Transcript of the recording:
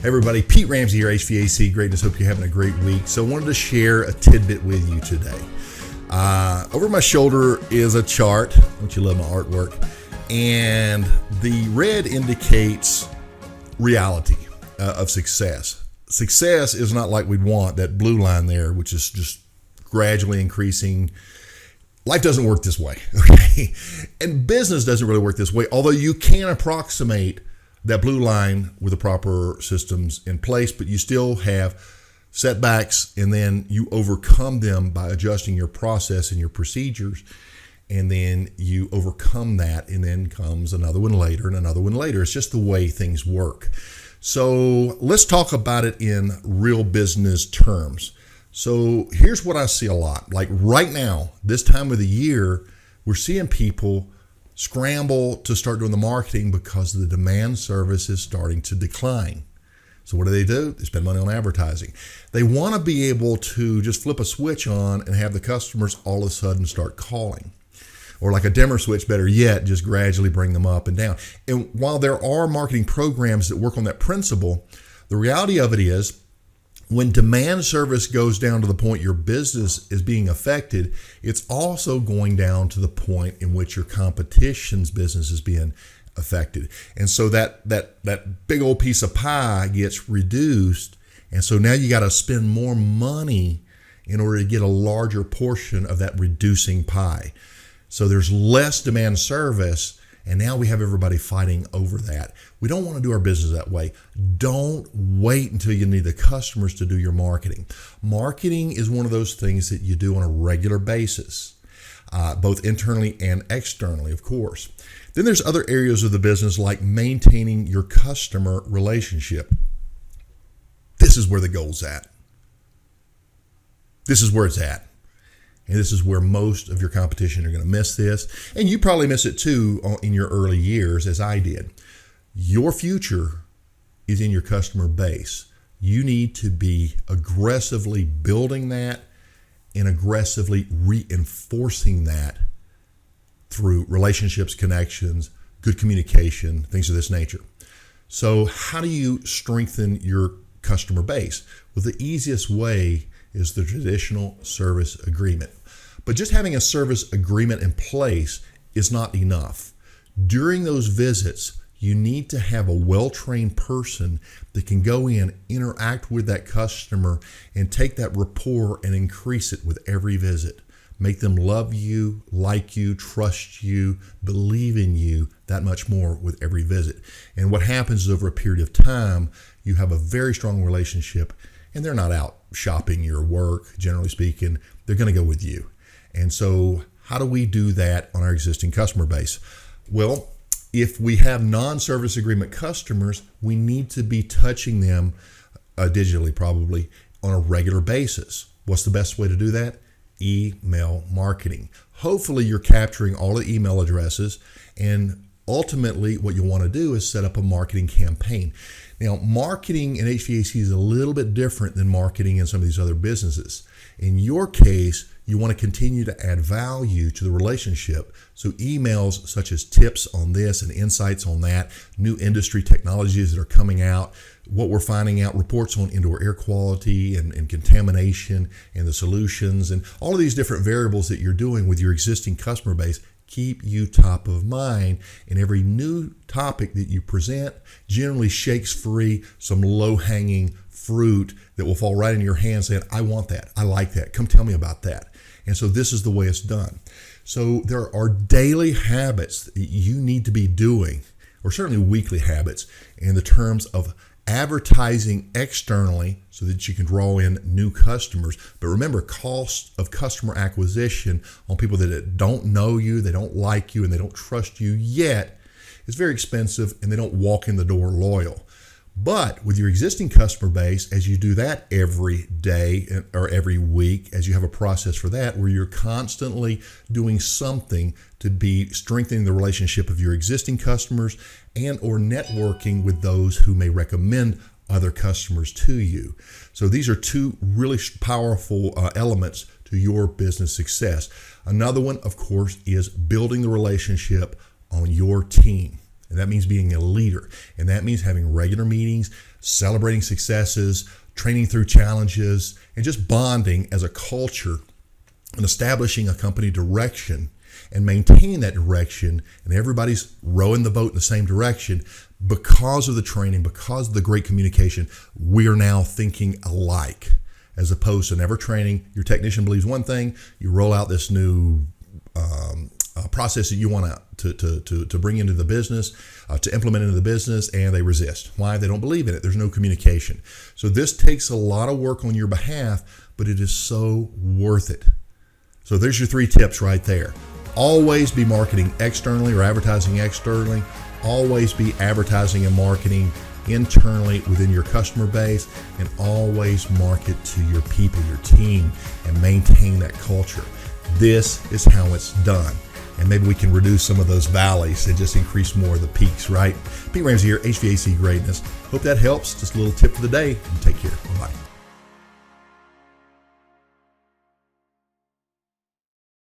Hey everybody, Pete Ramsey here, HVAC Greatness. Hope you're having a great week. So I wanted to share a tidbit with you today. Over my shoulder is a chart. Don't you love my artwork? And the red indicates reality of success. Success is not like we'd want, that blue line there, which is just gradually increasing. Life doesn't work this way, okay? And business doesn't really work this way, although you can approximate that blue line with the proper systems in place, but you still have setbacks, and then you overcome them by adjusting your process and your procedures, and then you overcome that, and then comes another one later and another one later. It's just the way things work. So let's talk about it in real business terms. So here's what I see a lot. Like right now, this time of the year, we're seeing people scramble to start doing the marketing because the demand service is starting to decline. So what do? They spend money on advertising. They want to be able to just flip a switch on and have the customers all of a sudden start calling. Or like a dimmer switch, better yet, just gradually bring them up and down. And while there are marketing programs that work on that principle, the reality of it is, when demand service goes down to the point your business is being affected, it's also going down to the point in which your competition's business is being affected. And so that big old piece of pie gets reduced. And so now you got to spend more money in order to get a larger portion of that reducing pie. So there's less demand service, and now we have everybody fighting over that. We don't want to do our business that way. Don't wait until you need the customers to do your marketing. Marketing is one of those things that you do on a regular basis, both internally and externally, of course. Then there's other areas of the business like maintaining your customer relationship. This is where the goal's at. This is where it's at. And this is where most of your competition are going to miss this. And you probably miss it too in your early years, as I did. Your future is in your customer base. You need to be aggressively building that and aggressively reinforcing that through relationships, connections, good communication, things of this nature. So how do you strengthen your customer base? Well, the easiest way is the traditional service agreement. But just having a service agreement in place is not enough. During those visits, you need to have a well-trained person that can go in, interact with that customer, and take that rapport and increase it with every visit. Make them love you, like you, trust you, believe in you that much more with every visit. And what happens is over a period of time, you have a very strong relationship, and they're not out shopping your work, generally speaking. They're going to go with you. And so how do we do that on our existing customer base? Well, if we have non-service agreement customers, we need to be touching them digitally, probably on a regular basis. What's the best way to do that? Email marketing. Hopefully you're capturing all the email addresses, and ultimately what you want to do is set up a marketing campaign. Now, marketing in HVAC is a little bit different than marketing in some of these other businesses. In your case, you want to continue to add value to the relationship. So emails such as tips on this and insights on that, new industry technologies that are coming out, what we're finding out, reports on indoor air quality and contamination and the solutions, and all of these different variables that you're doing with your existing customer base keep you top of mind. And every new topic that you present generally shakes free some low-hanging fruit that will fall right in your hands saying, I want that, I like that, come tell me about that. And so this is the way it's done. So there are daily habits that you need to be doing, or certainly weekly habits, in the terms of advertising externally so that you can draw in new customers. But remember, cost of customer acquisition on people that don't know you, they don't like you, and they don't trust you yet is very expensive, and they don't walk in the door loyal. But with your existing customer base, as you do that every day or every week, as you have a process for that, where you're constantly doing something to be strengthening the relationship of your existing customers and or networking with those who may recommend other customers to you. So these are two really powerful elements to your business success. Another one, of course, is building the relationship on your team. And that means being a leader. And that means having regular meetings, celebrating successes, training through challenges, and just bonding as a culture and establishing a company direction and maintaining that direction, and everybody's rowing the boat in the same direction. Because of the training, because of the great communication, we are now thinking alike, as opposed to never training. Your technician believes one thing, you roll out this new process that you want to bring into the business, to implement into the business, and they resist. Why? They don't believe in it. There's no communication. So this takes a lot of work on your behalf, but it is so worth it. So there's your 3 tips right there. Always be marketing externally or advertising externally. Always be advertising and marketing internally within your customer base, and always market to your people, your team, and maintain that culture. This is how it's done. And maybe we can reduce some of those valleys and just increase more of the peaks, right? Pete Ramsey here, HVAC Greatness. Hope that helps. Just a little tip for the day, and take care. Bye-bye.